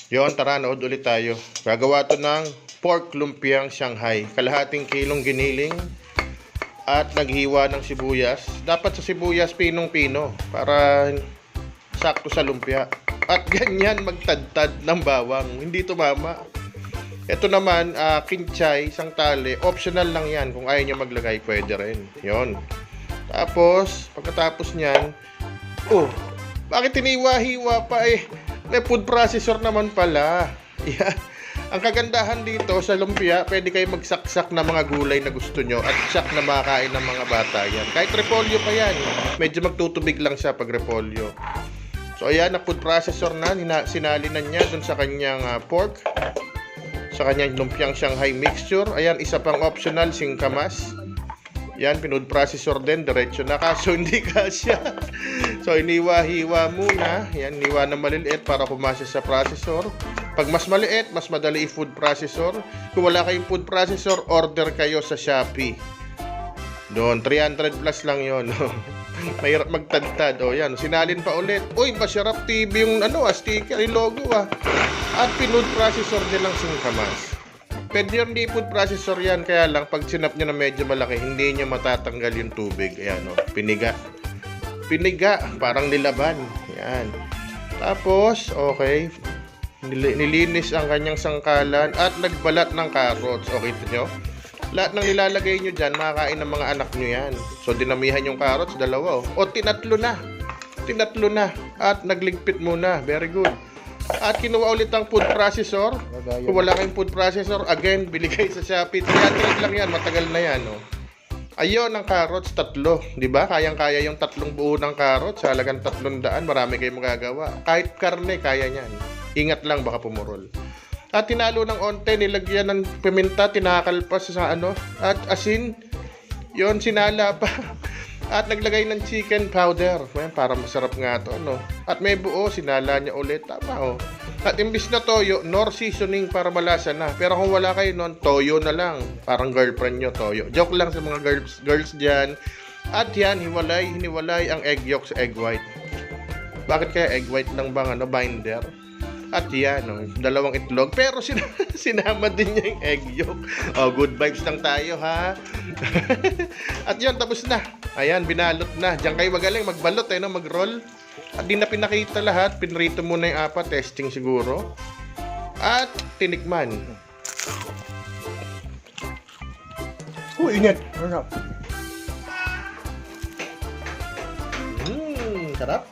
Yon, tara, nood ulit tayo. Gagawa to ng pork lumpiang Shanghai. Kalahating kilong giniling at naghiwa ng sibuyas. Dapat sa sibuyas pinong-pino para sakto sa lumpia. At ganyan magtadtad ng bawang. Hindi tumama. Ito naman, kinchay, isang tali. Optional lang yan. Kung ayaw nyo maglagay, pwede rin. Yon. Tapos, pagkatapos nyan, bakit tiniwa-hiwa pa eh? May food processor naman pala. Yeah. Ang kagandahan dito sa lumpia, pwede kayo magsaksak ng mga gulay na gusto nyo at sak na makakain ng mga bata yan. Kahit repolyo pa yan. Medyo magtutubig lang siya pag repolyo. So ayan, na food processor na. Sinali na niya dun sa kanyang pork. Sa kanyang lumpiang Shanghai mixture. Ayan, isa pang optional, singkamas. Yan, pinood processor din, diretso na. Kaso hindi kasya. So, iniwa-hiwa muna. Yan, iniwa na maliliit para pumasya sa processor. Pag mas maliit, mas madali i-food processor. Kung wala kayong food processor, order kayo sa Shopee. Doon, 300 plus lang yon. Mahirap magtadtad. O, yan, sinalin pa ulit. Uy, Basharap TV yung sticker, yung logo At pinood processor din ng singkamas. Pwede yung di food processor yan, kaya lang pag sinap nyo na medyo malaki, hindi nyo matatanggal yung tubig. Ayan piniga. Piniga, parang nilaban. Ayan. Tapos, okay. Nilinis ang kanyang sangkalan at nagbalat ng carrots. Okay nyo? Lahat ng nilalagay nyo dyan, makakain ng mga anak nyo yan. So, dinamihan yung carrots, dalawa. O, tinatlo na. Tinatlo na. At nagligpit muna. Very good. At kinuha ulit ang food processor. Kung wala kayong food processor, again, bili kayo sa Shopee. 300 lang yan, matagal na yan. Ayun, ang carrots, 3. Diba? Kayang-kaya yung 3 buo ng carrots. Halagang 300, marami kayong magagawa. Kahit karne, kaya nyan. Ingat lang, baka pumurol. At tinalo ng onte, nilagyan ng piminta, tinakalpas sa at asin. Yon, sinala pa. At naglagay ng chicken powder. Para masarap nga to, At may buo, sinala niya ulit. Tama, At imbis na toyo, nor seasoning para malasa na. Pero kung wala kayo nun, toyo na lang. Parang girlfriend nyo, toyo. Joke lang sa mga girls dyan. At yan, hiniwalay ang egg yolk sa egg white. Bakit kaya egg white lang bang binder? At yan, 2 itlog. Pero sinama din niya yung egg yolk. Good vibes lang tayo, ha? At yun, tapos na. Ayan, binalot na. Diyan kayo magaling magbalot, mag-roll. At di na pinakita lahat. Pinrito muna yung 4, testing siguro. At tinikman. Ingat. Sarap. Sarap.